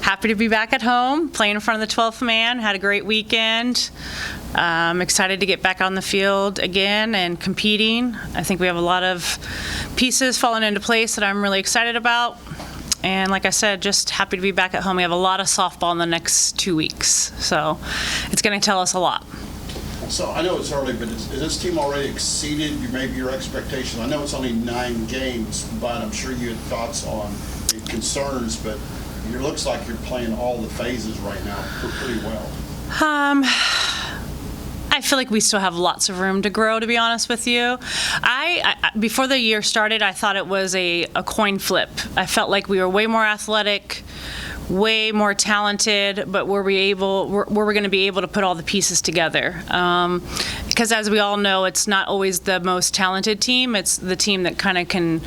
happy to be back at home, playing in front of the 12th man. Had a great weekend. Excited to get back on the field again and competing. I think we have a lot of pieces falling into place that I'm really excited about. And like I said, just happy to be back at home. We have a lot of softball in the next 2 weeks, so it's going to tell us a lot. So I know it's early, but has this team already exceeded maybe your expectations? I know it's only 9 games, but I'm sure you had thoughts on concerns, but it looks like you're playing all the phases right now pretty well. I feel like we still have lots of room to grow, to be honest with you. I before the year started, I thought it was a coin flip. I felt like we were way more athletic, way more talented, but were we going to be able to put all the pieces together? Because as we all know, it's not always the most talented team. It's the team that kind of can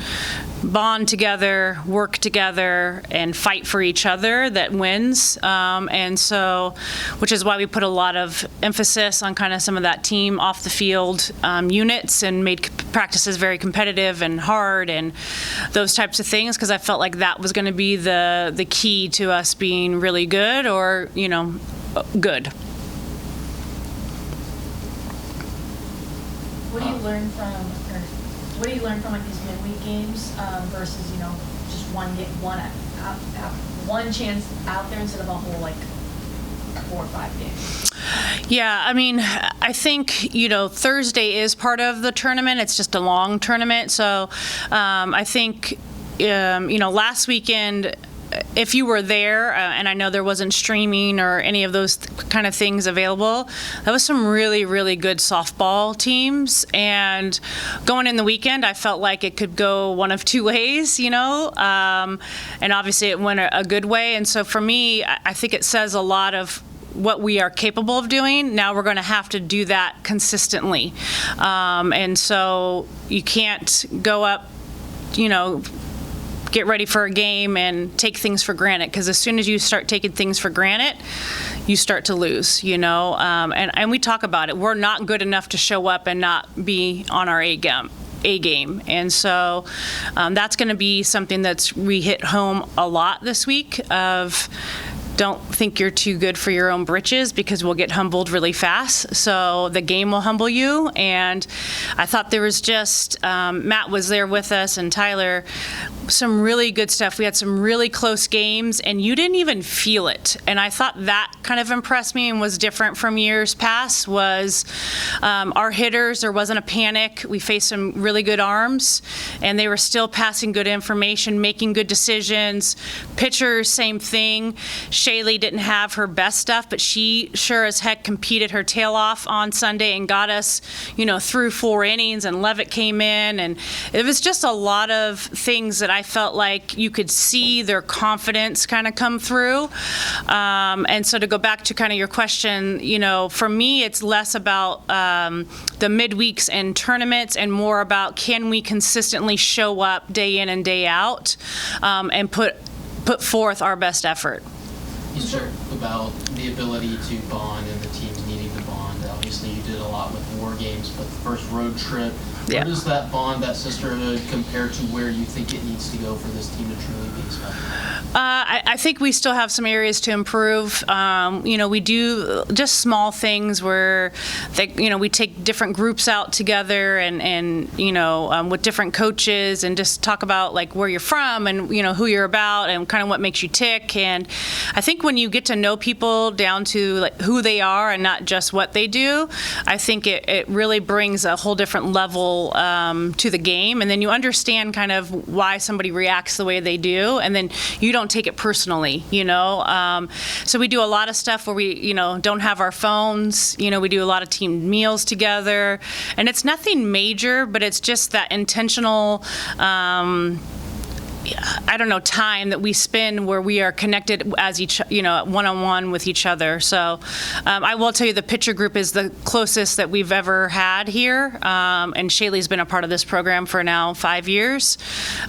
bond together, work together, and fight for each other that wins. And so, which is why we put a lot of emphasis on kind of some of that team off the field units and made practices very competitive and hard and those types of things, because I felt like that was going to be the key to us being really good or, good. What do you learn from like these midweek games versus just one chance out there instead of a whole like 4 or 5 games? Yeah, I mean, I think Thursday is part of the tournament. It's just a long tournament, so I think last weekend, if you were there, and I know there wasn't streaming or any of those kind of things available, that was some really, really good softball teams. And going in the weekend, I felt like it could go one of 2 ways, and obviously it went a good way. And so for me, I think it says a lot of what we are capable of doing. Now we're going to have to do that consistently. And so you can't go up, get ready for a game and take things for granted, because as soon as you start taking things for granted, you start to lose, and we talk about it. We're not good enough to show up and not be on our A game. And so that's going to be something we hit home a lot this week of don't think you're too good for your own britches, because we'll get humbled really fast. So the game will humble you. And I thought there was just, Matt was there with us and Tyler, some really good stuff. We had some really close games and you didn't even feel it. And I thought that kind of impressed me and was different from years past was our hitters, there wasn't a panic. We faced some really good arms and they were still passing good information, making good decisions. Pitchers, same thing. Shaylee didn't have her best stuff, but she sure as heck competed her tail off on Sunday and got us, through 4 innings, and Levitt came in, and it was just a lot of things that I felt like you could see their confidence kind of come through. And so to go back to kind of your question, for me, it's less about the midweeks and tournaments and more about can we consistently show up day in and day out and put forth our best effort. You spoke about the ability to bond and the teams needing to bond. Obviously, you did a lot with war games, but the first road trip, where does that bond, that sisterhood, compare to where you think it needs to go for this team to truly be special? I think we still have some areas to improve. We do just small things where, we take different groups out together and with different coaches and just talk about like where you're from and, who you're about and kind of what makes you tick. And I think when you get to know people down to like who they are and not just what they do, I think it really brings a whole different level to the game. And then you understand kind of why somebody reacts the way they do. And then you don't take it personally, So we do a lot of stuff where we, don't have our phones. We do a lot of team meals together. And it's nothing major, but it's just that intentional time that we spend where we are connected as one-on-one with each other. So I will tell you the pitcher group is the closest that we've ever had here. And Shaylee's been a part of this program for now 5 years.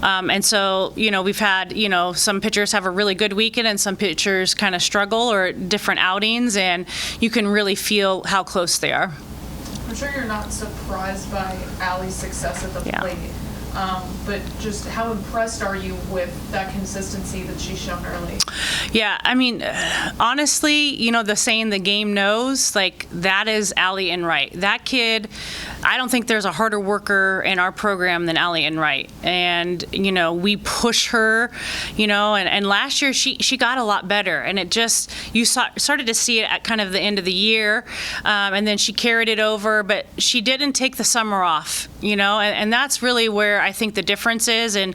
And so, we've had, some pitchers have a really good weekend and some pitchers kind of struggle or different outings, and you can really feel how close they are. I'm sure you're not surprised by Allie's success at the plate. but just how impressed are you with that consistency that she's shown early? Yeah, I mean, honestly, the saying "the game knows," like that is Allie Enright. That kid, I don't think there's a harder worker in our program than Allie Enright. And we push her, and last year she got a lot better, and it just started to see it at kind of the end of the year, and then she carried it over, but she didn't take the summer off, and that's really where I think the difference is. And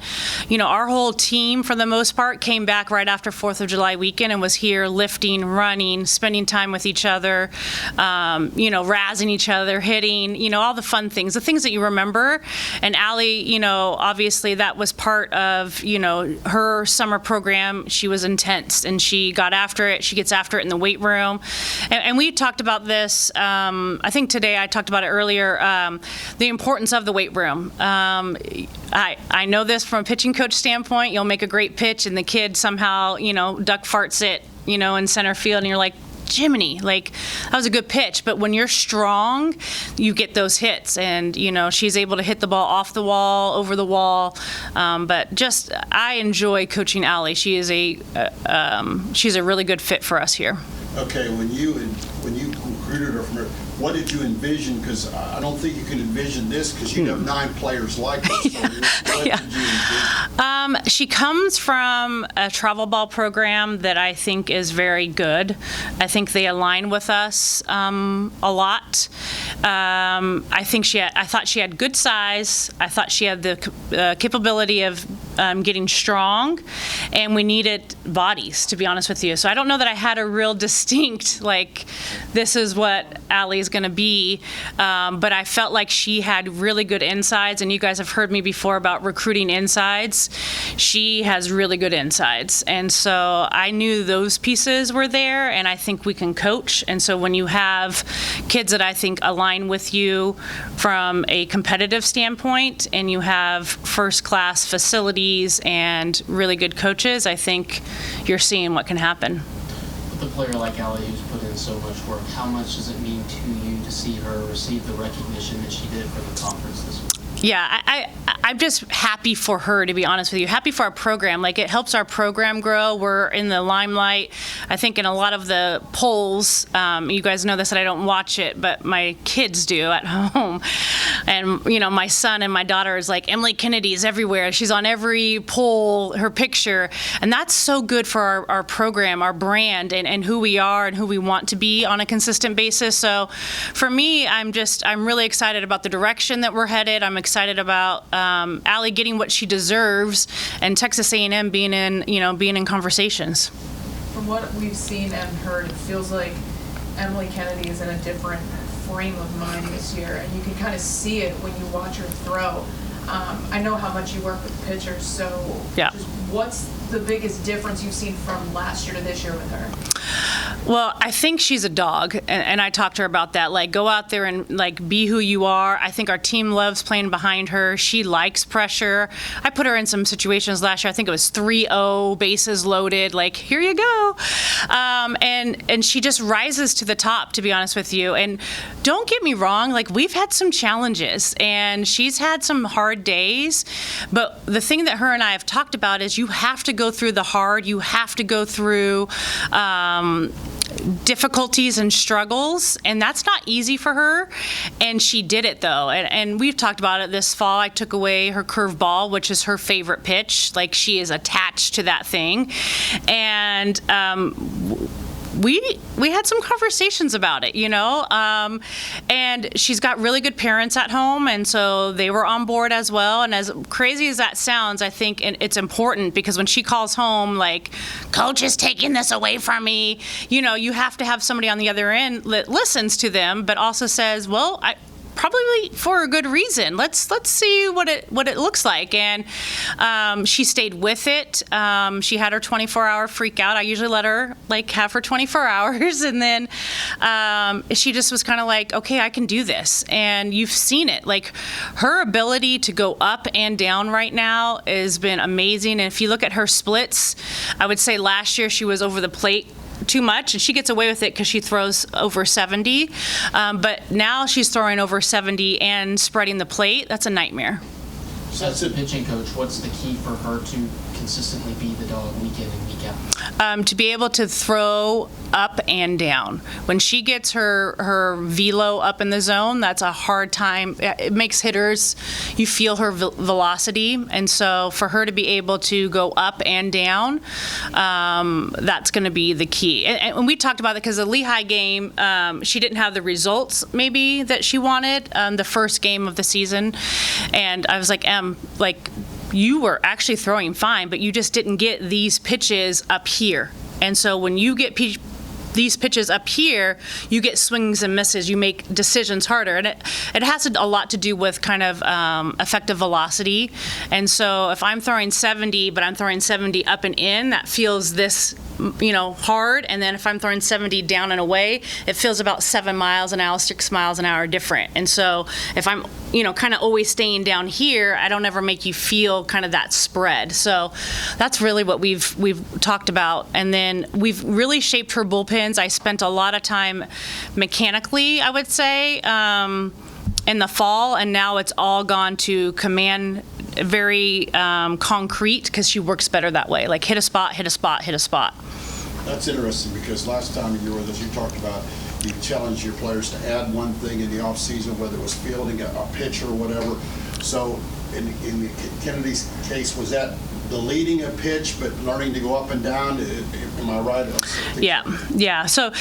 our whole team for the most part came back right after 4th of July weekend and was here lifting, running, spending time with each other, razzing each other, hitting, all the fun things, the things that you remember. And Allie, obviously that was part of, her summer program. She was intense and she got after it. She gets after it in the weight room. And we talked about this, I think today I talked about it earlier, the importance of the weight room. I know this from a pitching coach standpoint. You'll make a great pitch and the kid somehow, duck farts it, in center field, and you're like, Jiminy, like that was a good pitch. But when you're strong, you get those hits, and she's able to hit the ball off the wall, over the wall. But just I enjoy coaching Allie. She is she's a really good fit for us here. Okay, when you recruited her from her, what did you envision? Because I don't think you can envision this because you have 9 players like this. So what Yeah. did you envision? She comes from a travel ball program that I think is very good. I think they align with us a lot. I thought she had good size. I thought she had the capability of getting strong, and we needed bodies, to be honest with you. So I don't know that I had a real distinct, like, this is what Allie's going to be, but I felt like she had really good insides, and you guys have heard me before about recruiting insides. She has really good insides, and so I knew those pieces were there, and I think we can coach. And so when you have kids that I think align with you from a competitive standpoint, and you have first-class facilities and really good coaches, I think you're seeing what can happen. With a player like Allie who's put in so much work, how much does it mean to you to see her receive the recognition that she did for the conference this week? Yeah, I'm just happy for her, to be honest with you. Happy for our program. Like, it helps our program grow. We're in the limelight. I think in a lot of the polls, you guys know this, that I don't watch it, but my kids do at home. And, my son and my daughter is like, Emily Kennedy's everywhere. She's on every poll, her picture. And that's so good for our program, our brand, and who we are and who we want to be on a consistent basis. So for me, I'm really excited about the direction that we're headed. I'm excited about Allie getting what she deserves, and Texas A&M being in conversations. From what we've seen and heard, it feels like Emily Kennedy is in a different frame of mind this year, and you can kind of see it when you watch her throw. I know how much you work with pitchers, so Yeah. just what's the biggest difference you've seen from last year to this year with her? Well, I think she's a dog, and I talked to her about that. Like, go out there and, like, be who you are. I think our team loves playing behind her. She likes pressure. I put her in some situations last year. I think it was 3-0, bases loaded, like, here you go. And she just rises to the top, to be honest with you. And don't get me wrong, like, we've had some challenges, and she's had some hard days. But the thing that her and I have talked about is you have to go through the hard. You have to go through difficulties and struggles, and that's not easy for her, and she did it though. And we've talked about it this fall. I took away her curveball, which is her favorite pitch. Like, she is attached to that thing, and we had some conversations about it, and she's got really good parents at home, and so they were on board as well. And as crazy as that sounds, I think it's important, because when she calls home, like, coach is taking this away from me, you have to have somebody on the other end that listens to them, but also says, well, probably for a good reason. Let's see what it looks like. And she stayed with it. She had her 24-hour freak out. I usually let her have her 24 hours, and then she just was kind of like, okay, I can do this. And you've seen it. Like, her ability to go up and down right now has been amazing. And if you look at her splits, I would say last year she was over the plate too much, and she gets away with it because she throws over 70, but now she's throwing over 70 and spreading the plate. That's a nightmare. as a pitching coach, what's the key for her to consistently be the dog week in and week out? To be able to throw up and down. When she gets her velo up in the zone, that's a hard time. It makes hitters, you feel her velocity, and so for her to be able to go up and down, that's going to be the key. And we talked about it because the Lehigh game, she didn't have the results maybe that she wanted the first game of the season, and I was like, you were actually throwing fine, but you just didn't get these pitches up here. And so when you get these pitches up here, you get swings and misses. You make decisions harder. And it has a lot to do with kind of effective velocity. And so if I'm throwing 70, but I'm throwing 70 up and in, that feels this hard. And then if I'm throwing 70 down and away, it feels about 7 miles an hour, 6 miles an hour different. And so if I'm, kind of always staying down here, I don't ever make you feel kind of that spread. So that's really what we've talked about. And then we've really shaped her bullpens. I spent a lot of time mechanically, I would say, in the fall, and now it's all gone to command, very concrete, because she works better that way. Like hit a spot, hit a spot, hit a spot. That's interesting, because last time you were with us, you talked about you challenged your players to add one thing in the off season, whether it was fielding a pitch or whatever. So in Kennedy's case, was that the leading a pitch but learning to go up and down? Am I right? Yeah. So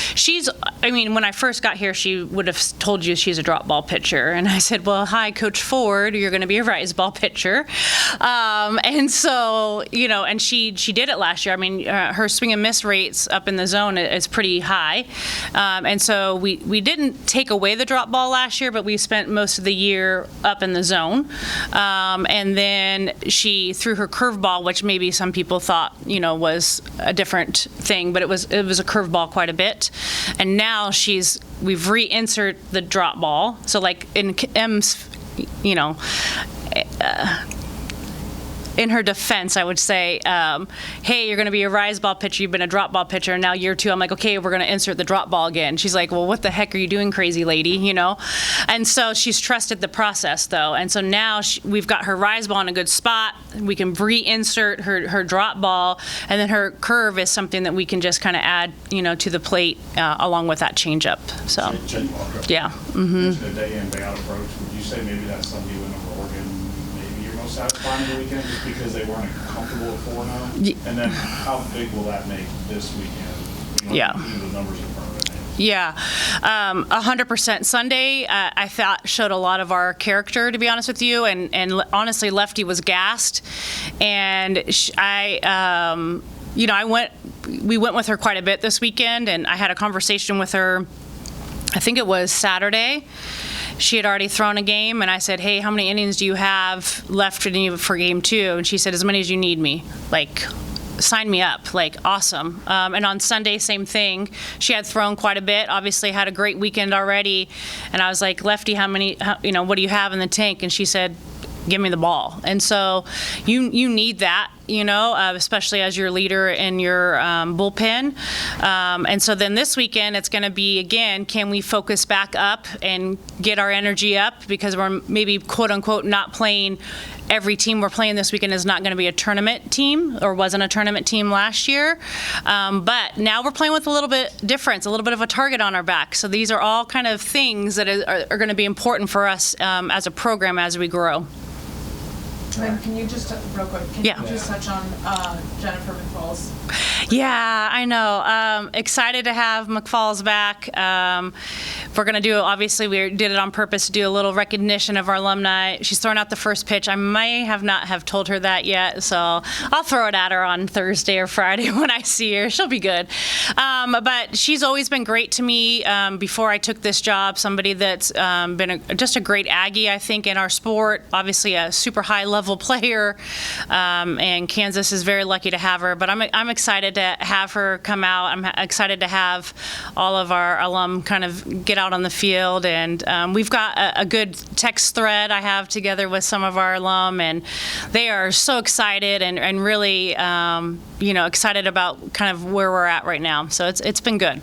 when I first got here, she would have told you she's a drop ball pitcher. And I said, well, hi, Coach Ford, you're going to be a rise ball pitcher. And so, and she did it last year. I mean, her swing and miss rates up in the zone is pretty high. And so we didn't take away the drop ball last year, but we spent most of the year up in the zone. And then she threw her curveball, which maybe some people thought, was a different thing, but it was a curveball quite a bit. And now we've reinsert the drop ball. So like in M's, in her defense, I would say, hey, you're going to be a rise ball pitcher. You've been a drop ball pitcher. And now year 2, I'm like, okay, we're going to insert the drop ball again. She's like, well, what the heck are you doing, crazy lady? And so she's trusted the process, though. And so now we've got her rise ball in a good spot. We can reinsert her drop ball. And then her curve is something that we can just kind of add, to the plate along with that changeup. So, yeah. Mm-hmm. The day in, day out approach. Would you say maybe that's something you went over Oregon? Satisfying the weekend just because they weren't comfortable at 4-0? And then how big will that make this weekend? Yeah. The numbers in front of it. Yeah, 100%. Sunday, I thought showed a lot of our character, to be honest with you, and honestly, Lefty was gassed, and we went with her quite a bit this weekend, and I had a conversation with her, I think it was Saturday. She had already thrown a game, and I said, hey, how many innings do you have left for game 2? And she said, as many as you need me. Like, sign me up. Like, awesome. And on Sunday, same thing. She had thrown quite a bit, obviously had a great weekend already. And I was like, Lefty, what do you have in the tank? And she said, give me the ball. And so you need that, especially as your leader in your bullpen. And so then this weekend, it's going to be, again, can we focus back up and get our energy up? Because we're maybe, quote unquote, not playing. Every team we're playing this weekend is not going to be a tournament team, or wasn't a tournament team last year. But now we're playing with a little bit difference, a little bit of a target on our back. So these are all kind of things that are going to be important for us as a program as we grow. Then can you just, real quick, you just touch on Jennifer McFalls? Yeah, I know. Excited to have McFalls back. We're going to do, obviously, we did it on purpose to do a little recognition of our alumni. She's thrown out the first pitch. I may not have told her that yet, so I'll throw it at her on Thursday or Friday when I see her. She'll be good. But she's always been great to me before I took this job, somebody that's been just a great Aggie, I think, in our sport, obviously a super high-level player, and Kansas is very lucky to have her. But I'm excited to have her come out. I'm excited to have all of our alum kind of get out on the field, and we've got a good text thread I have together with some of our alum, and they are so excited and really excited about kind of where we're at right now. So it's been good.